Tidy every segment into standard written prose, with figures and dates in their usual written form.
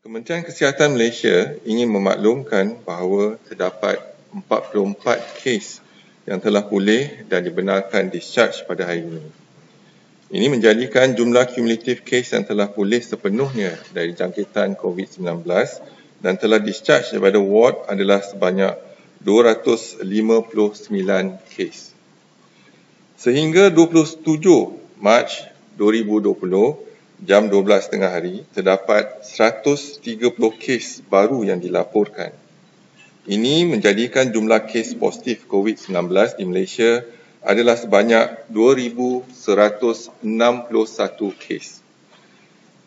Kementerian Kesihatan Malaysia ingin memaklumkan bahawa terdapat 44 kes yang telah pulih dan dibenarkan discharge pada hari ini. Ini menjadikan jumlah kumulatif kes yang telah pulih sepenuhnya dari jangkitan COVID-19 dan telah discharge daripada ward adalah sebanyak 259 kes. Sehingga 27 Mac 2020, jam 12.30 hari, terdapat 130 kes baru yang dilaporkan. Ini menjadikan jumlah kes positif COVID-19 di Malaysia adalah sebanyak 2,161 kes.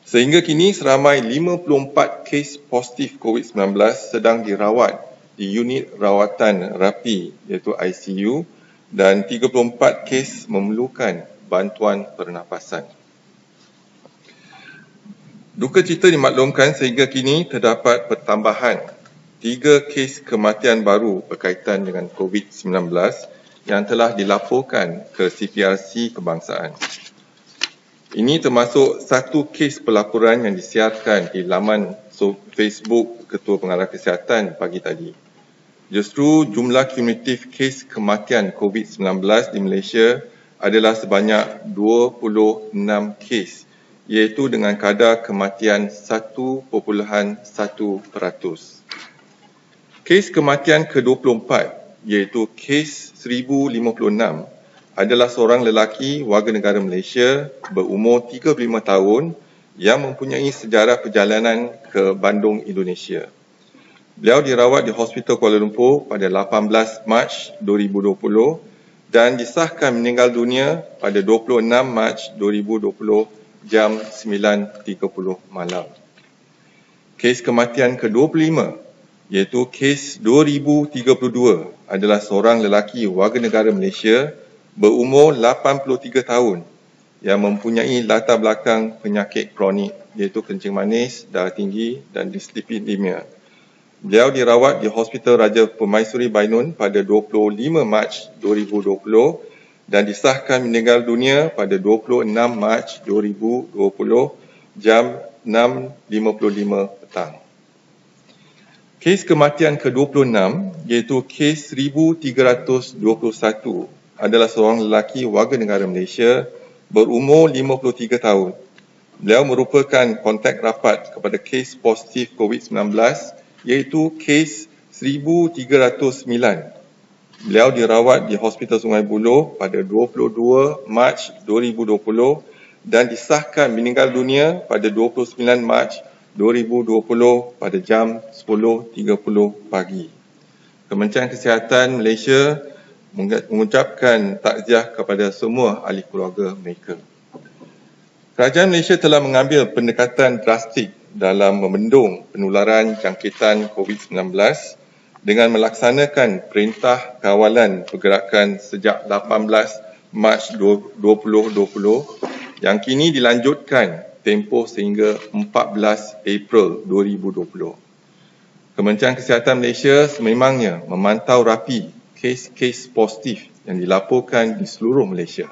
Sehingga kini seramai 54 kes positif COVID-19 sedang dirawat di unit rawatan rapi iaitu ICU dan 34 kes memerlukan bantuan pernafasan. Duka cita dimaklumkan sehingga kini terdapat pertambahan 3 kes kematian baru berkaitan dengan COVID-19 yang telah dilaporkan ke CPRC Kebangsaan. Ini termasuk 1 kes pelaporan yang disiarkan di laman Facebook Ketua Pengarah Kesihatan pagi tadi. Justru jumlah kumulatif kes kematian COVID-19 di Malaysia adalah sebanyak 26 kes, iaitu dengan kadar kematian 1.1%. Kes kematian ke-24, iaitu kes 1056, adalah seorang lelaki warga negara Malaysia berumur 35 tahun yang mempunyai sejarah perjalanan ke Bandung, Indonesia. Beliau dirawat di Hospital Kuala Lumpur pada 18 Mac 2020 dan disahkan meninggal dunia pada 26 Mac 2020 jam 9.30 malam. Kes kematian ke-25 iaitu kes 2032 adalah seorang lelaki warga negara Malaysia berumur 83 tahun yang mempunyai latar belakang penyakit kronik iaitu kencing manis, darah tinggi dan dislipidemia. Beliau dirawat di Hospital Raja Permaisuri Bainun pada 25 Mac 2020 dan disahkan meninggal dunia pada 26 Mac 2020 jam 6.55 petang. Kes kematian ke-26 iaitu kes 1321 adalah seorang lelaki warga negara Malaysia berumur 53 tahun. Beliau merupakan kontak rapat kepada kes positif COVID-19 iaitu kes 1309. Beliau dirawat di Hospital Sungai Buloh pada 22 Mac 2020 dan disahkan meninggal dunia pada 29 Mac 2020 pada jam 10.30 pagi. Kementerian Kesihatan Malaysia mengucapkan takziah kepada semua ahli keluarga mereka. Kerajaan Malaysia telah mengambil pendekatan drastik dalam membendung penularan jangkitan COVID-19 dengan melaksanakan Perintah Kawalan Pergerakan sejak 18 Mac 2020 yang kini dilanjutkan tempoh sehingga 14 April 2020. Kementerian Kesihatan Malaysia sememangnya memantau rapi kes-kes positif yang dilaporkan di seluruh Malaysia.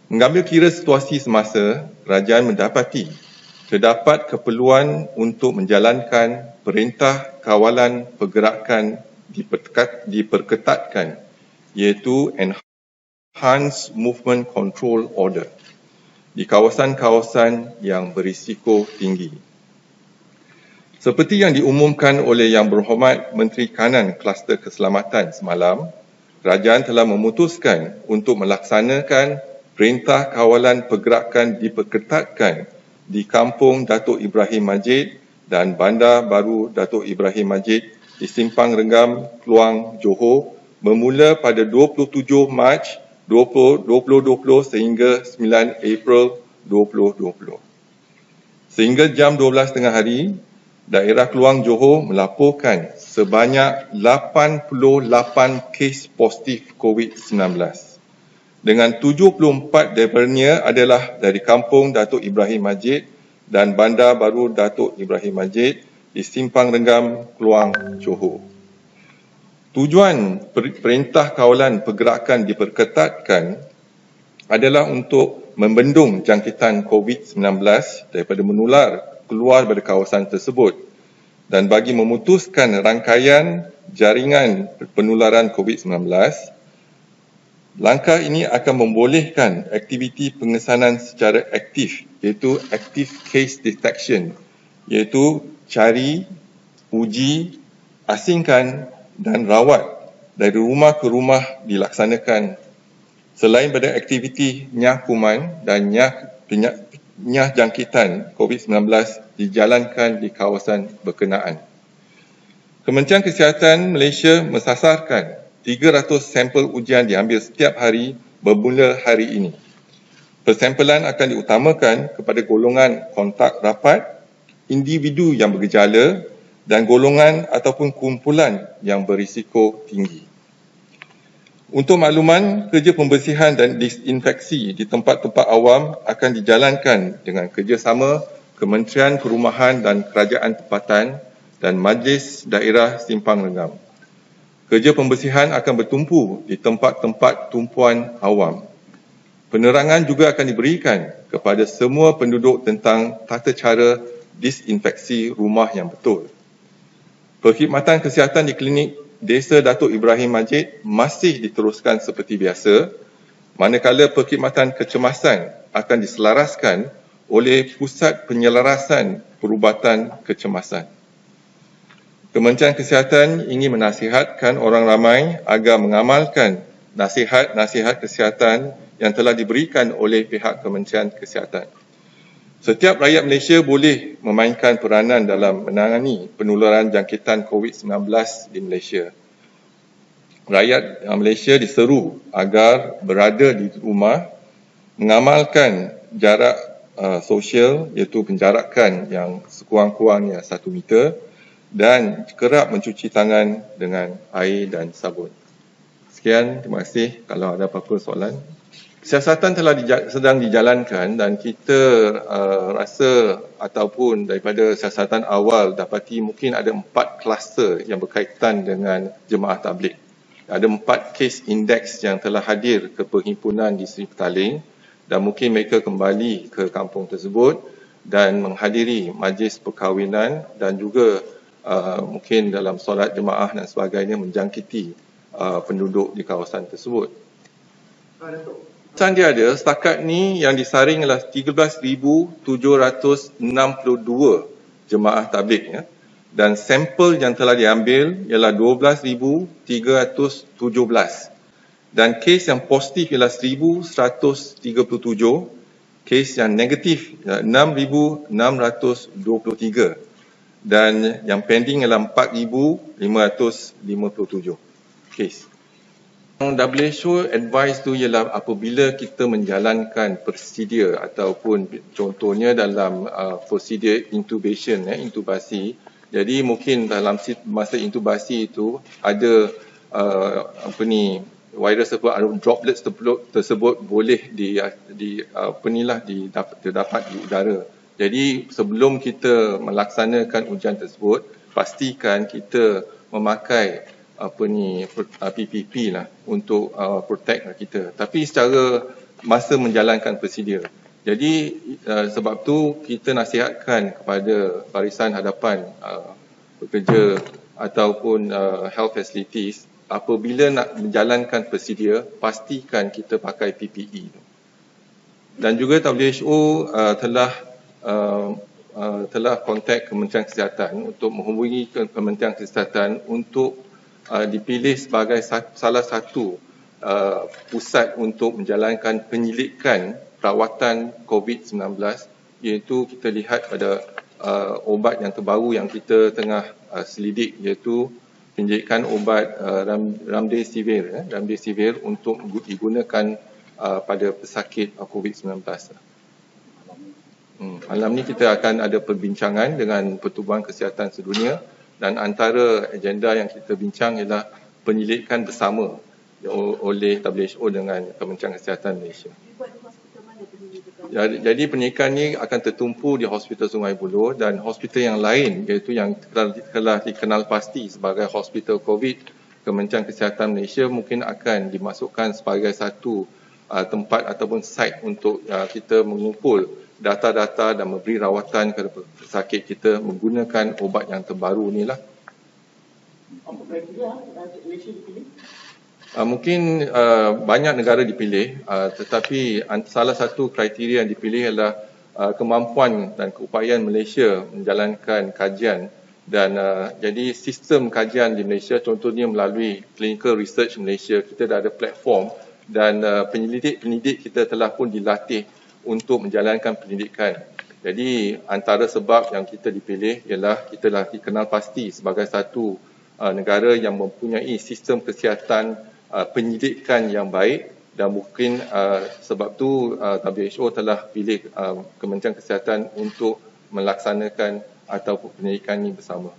Mengambil kira situasi semasa, kerajaan mendapati terdapat keperluan untuk menjalankan Perintah Kawalan Pergerakan diperketatkan iaitu Enhanced Movement Control Order di kawasan-kawasan yang berisiko tinggi. Seperti yang diumumkan oleh Yang Berhormat Menteri Kanan Kluster Keselamatan semalam, kerajaan telah memutuskan untuk melaksanakan Perintah Kawalan Pergerakan diperketatkan di Kampung Datuk Ibrahim Majid dan Bandar Baru Datuk Ibrahim Majid di Simpang Renggam, Kluang, Johor bermula pada 27 Mac 2020 sehingga 9 April 2020. Sehingga jam 12.30 hari, daerah Kluang, Johor melaporkan sebanyak 88 kes positif COVID-19. Dengan 74 daripadanya adalah dari Kampung Datuk Ibrahim Majid dan Bandar Baru Datuk Ibrahim Majid di Simpang Renggam, Kluang, Johor. Tujuan Perintah Kawalan Pergerakan diperketatkan adalah untuk membendung jangkitan COVID-19 daripada menular keluar dari kawasan tersebut. Dan bagi memutuskan rangkaian jaringan penularan COVID-19, langkah ini akan membolehkan aktiviti pengesanan secara aktif, iaitu active case detection, iaitu cari, uji, asingkan dan rawat dari rumah ke rumah dilaksanakan. Selain pada aktiviti nyah kuman dan nyah jangkitan COVID-19 dijalankan di kawasan berkenaan. Kementerian Kesihatan Malaysia mensasarkan 300 sampel ujian diambil setiap hari bermula hari ini. Persampelan akan diutamakan kepada golongan kontak rapat, individu yang bergejala dan golongan ataupun kumpulan yang berisiko tinggi. Untuk makluman, kerja pembersihan dan disinfeksi di tempat-tempat awam akan dijalankan dengan kerjasama Kementerian Perumahan dan Kerajaan Tempatan dan Majlis Daerah Simpang Renggam. Kerja pembersihan akan bertumpu di tempat-tempat tumpuan awam. Penerangan juga akan diberikan kepada semua penduduk tentang tata cara disinfeksi rumah yang betul. Perkhidmatan kesihatan di klinik Desa Datuk Ibrahim Majid masih diteruskan seperti biasa, manakala perkhidmatan kecemasan akan diselaraskan oleh Pusat Penyelarasan Perubatan Kecemasan. Kementerian Kesihatan ingin menasihatkan orang ramai agar mengamalkan nasihat-nasihat kesihatan yang telah diberikan oleh pihak Kementerian Kesihatan. Setiap rakyat Malaysia boleh memainkan peranan dalam menangani penularan jangkitan COVID-19 di Malaysia. Rakyat Malaysia diseru agar berada di rumah, mengamalkan jarak sosial iaitu penjarakan yang sekurang-kurangnya 1 meter dan kerap mencuci tangan dengan air dan sabun. Sekian, terima kasih. Kalau ada apa-apa soalan. Siasatan sedang dijalankan dan kita rasa ataupun daripada siasatan awal dapati mungkin ada 4 kluster yang berkaitan dengan jemaah tabligh. Ada 4 case index yang telah hadir ke perhimpunan di Seri Petaling dan mungkin mereka kembali ke kampung tersebut dan menghadiri majlis perkahwinan dan juga mungkin dalam solat jemaah dan sebagainya menjangkiti penduduk di kawasan tersebut. Dia ada, setakat ni yang disaring adalah 13,762 jemaah tabligh ya. Dan sampel yang telah diambil ialah 12,317 dan kes yang positif ialah 1,137, kes yang negatif ialah 6,623 dan yang pending ialah 4,557 kes. WHO advice tu ialah apabila kita menjalankan prosedur ataupun contohnya dalam prosedur intubation, intubasi. Jadi mungkin dalam masa intubasi itu ada virus tersebut, droplets tersebut boleh terdapat di udara. Jadi sebelum kita melaksanakan ujian tersebut, pastikan kita memakai PPP lah untuk protect kita. Tapi secara masa menjalankan prosedur. Jadi sebab tu kita nasihatkan kepada barisan hadapan pekerja ataupun health facilities apabila nak menjalankan prosedur pastikan kita pakai PPE. Dan juga WHO telah kontak Kementerian Kesihatan untuk menghubungi Kementerian Kesihatan untuk dipilih sebagai salah satu pusat untuk menjalankan penyelidikan perawatan COVID-19, iaitu kita lihat pada obat yang terbaru yang kita tengah selidik, iaitu penyelidikan obat Remdesivir untuk digunakan pada pesakit COVID-19. Malam ni kita akan ada perbincangan dengan Pertubuhan Kesihatan Sedunia. Dan antara agenda yang kita bincang ialah penyelidikan bersama oleh WHO dengan Kementerian Kesihatan Malaysia. Jadi penyelidikan ini akan tertumpu di Hospital Sungai Buloh dan hospital yang lain iaitu yang telah dikenal pasti sebagai hospital COVID. Kementerian Kesihatan Malaysia mungkin akan dimasukkan sebagai satu tempat ataupun site untuk kita mengumpul data-data dan memberi rawatan kepada pesakit kita menggunakan ubat yang terbaru ni lah. Apa kriteria Malaysia dipilih? Mungkin banyak negara dipilih, tetapi salah satu kriteria yang dipilih adalah kemampuan dan keupayaan Malaysia menjalankan kajian dan jadi sistem kajian di Malaysia, contohnya melalui Clinical Research Malaysia, kita dah ada platform dan penyelidik-penyelidik kita telah pun dilatih untuk menjalankan pendidikan. Jadi antara sebab yang kita dipilih ialah kita dah dikenal pasti sebagai satu negara yang mempunyai sistem kesihatan penyidikan yang baik dan mungkin sebab tu WHO telah pilih Kementerian Kesihatan untuk melaksanakan ataupun penyidikan ini bersama.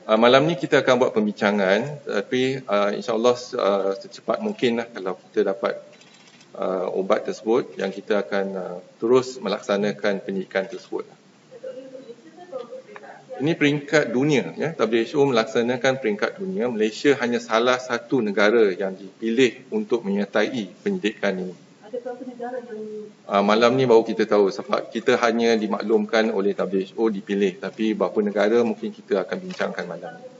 Malam ni kita akan buat pembincangan, tapi insyaAllah secepat mungkin lah kalau kita dapat ubat tersebut yang kita akan terus melaksanakan penyidikan tersebut. Ini peringkat dunia, ya. WHO melaksanakan peringkat dunia. Malaysia hanya salah satu negara yang dipilih untuk menyertai penyidikan ini. Ada berapa negara yang malam ni baru kita tahu sebab kita hanya dimaklumkan oleh WHO dipilih, tapi berapa negara mungkin kita akan bincangkan malam ni.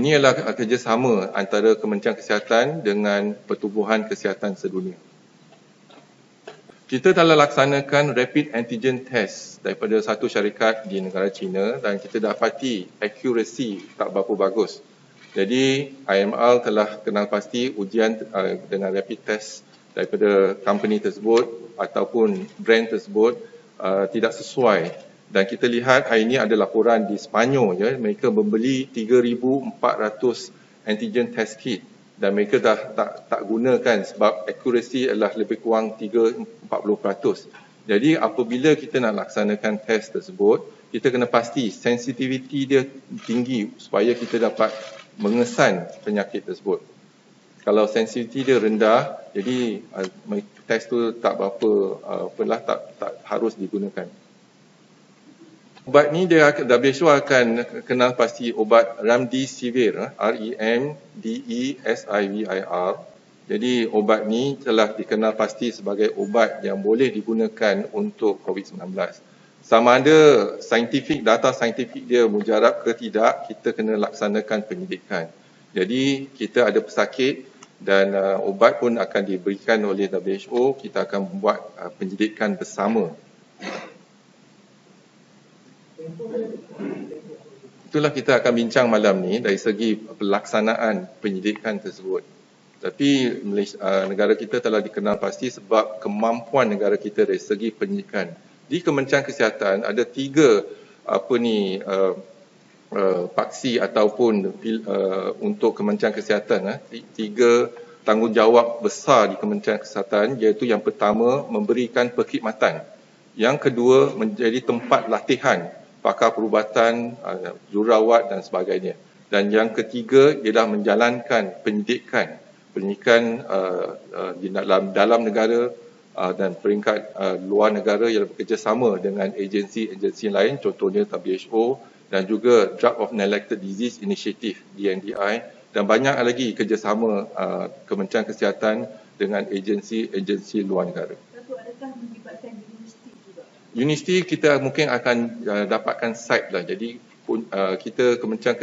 Ini adalah kerjasama antara Kementerian Kesihatan dengan Pertubuhan Kesihatan Sedunia. Kita telah laksanakan rapid antigen test daripada satu syarikat di negara China dan kita dapati accuracy tak berapa bagus. Jadi IMR telah kenal pasti ujian dengan rapid test daripada company tersebut ataupun brand tersebut tidak sesuai. Dan kita lihat hari ini ada laporan di Sepanyol, ya, mereka membeli 3,400 antigen test kit. Dan mereka dah tak gunakan sebab accuracy adalah lebih kurang 30-40%. Jadi apabila kita nak laksanakan test tersebut, kita kena pasti sensitivity dia tinggi supaya kita dapat mengesan penyakit tersebut. Kalau sensitivity dia rendah, jadi test tu tak berapa tak harus digunakan. Ubat ni WHO akan kenal pasti ubat Remdesivir, REMDESIVIR. Jadi ubat ni telah dikenal pasti sebagai ubat yang boleh digunakan untuk COVID-19. Sama ada data saintifik dia mujarab ke tidak, kita kena laksanakan penyidikan. Jadi kita ada pesakit dan ubat pun akan diberikan oleh WHO, kita akan membuat penyidikan bersama. Itulah kita akan bincang malam ni dari segi pelaksanaan penyidikan tersebut. Tapi negara kita telah dikenal pasti sebab kemampuan negara kita dari segi penyidikan. Di Kementerian Kesihatan ada 3 paksi ataupun untuk Kementerian Kesihatan, 3 tanggungjawab besar di Kementerian Kesihatan, iaitu yang pertama memberikan perkhidmatan, yang kedua menjadi tempat latihan pakar perubatan, jururawat dan sebagainya. Dan yang ketiga ialah menjalankan penyidikan di dalam negara dan peringkat luar negara yang bekerjasama dengan agensi-agensi lain, contohnya WHO dan juga Drug of Neglected Disease Initiative DNDi, dan banyak lagi kerjasama Kementerian Kesihatan dengan agensi-agensi luar negara. adakah melibatkan universiti juga? Universiti kita mungkin akan dapatkan site lah. Jadi kita Kementerian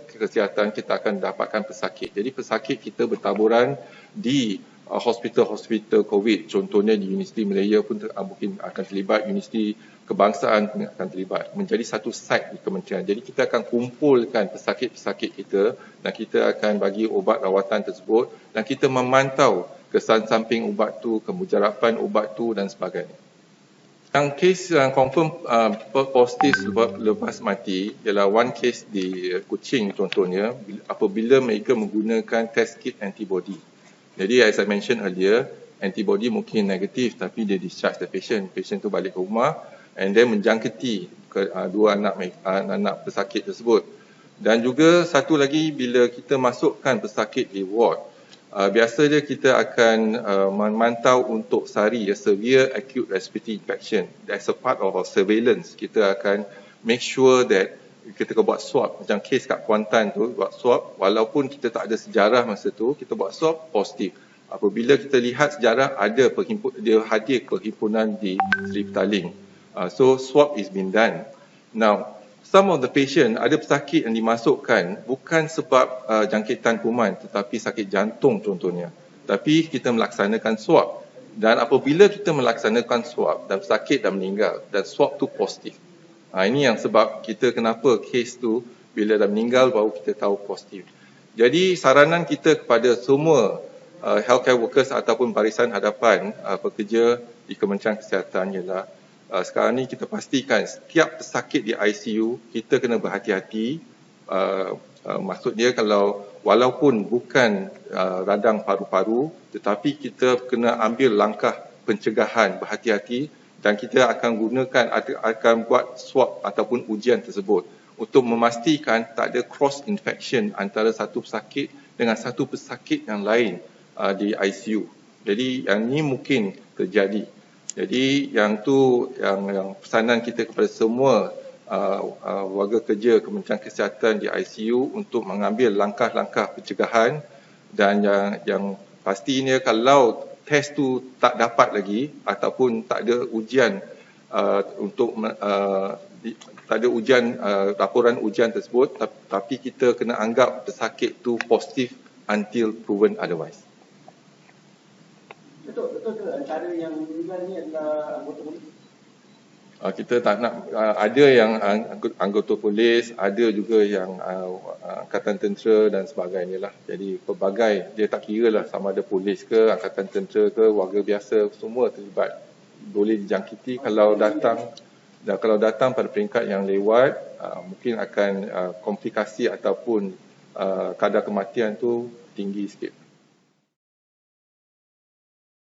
Kesihatan kita akan dapatkan pesakit. Jadi pesakit kita bertaburan di hospital-hospital COVID. Contohnya di Universiti Malaya pun mungkin akan terlibat, Universiti Kebangsaan pun akan terlibat. Menjadi satu site di kementerian. Jadi kita akan kumpulkan pesakit-pesakit kita dan kita akan bagi ubat rawatan tersebut dan kita memantau kesan samping ubat tu, kemujaraban ubat tu dan sebagainya. Yang kes yang confirm positif lepas mati ialah one case di Kuching contohnya, apabila mereka menggunakan test kit antibody. Jadi as I mentioned earlier, antibody mungkin negatif tapi dia discharge the patient. Patient tu balik ke rumah and then menjangkiti dua anak pesakit tersebut. Dan juga satu lagi, bila kita masukkan pesakit di ward, biasanya kita akan memantau untuk SARI, severe acute respiratory infection. That's a part of our surveillance. Kita akan make sure that kita buat swab. Macam kes kat Kuantan tu, buat swab, walaupun kita tak ada sejarah masa tu, kita buat swab positif. Apabila kita lihat sejarah, dia hadir perhimpunan di Seri Petaling. So swab is been done. Now, some of the patient, ada pesakit yang dimasukkan bukan sebab jangkitan kuman tetapi sakit jantung contohnya. Tapi kita melaksanakan swab. Dan apabila kita melaksanakan swab dan pesakit dah meninggal dan swab tu positif. Ini yang sebab kita kenapa kes tu bila dah meninggal baru kita tahu positif. Jadi saranan kita kepada semua healthcare workers ataupun barisan hadapan pekerja di Kementerian Kesihatan ialah sekarang ni kita pastikan setiap pesakit di ICU kita kena berhati-hati. Maksudnya kalau walaupun bukan radang paru-paru tetapi kita kena ambil langkah pencegahan, berhati-hati, dan kita akan buat swab ataupun ujian tersebut untuk memastikan tak ada cross infection antara satu pesakit dengan satu pesakit yang lain di ICU. Jadi yang ini mungkin terjadi. Jadi yang pesanan kita kepada semua warga kerja Kementerian Kesihatan di ICU untuk mengambil langkah-langkah pencegahan, dan yang pastinya kalau test tu tak dapat lagi ataupun tak ada ujian laporan ujian tersebut, tapi kita kena anggap pesakit tu positif until proven otherwise. Betul ke antara yang meninggal ni adalah anggota polis? Kita tak nak, ada yang anggota polis, ada juga yang angkatan tentera dan sebagainya lah. Jadi pelbagai, dia tak kira lah sama ada polis ke, angkatan tentera ke, warga biasa, semua terlibat. Boleh dijangkiti kalau datang pada peringkat yang lewat, mungkin akan komplikasi ataupun kadar kematian tu tinggi sikit.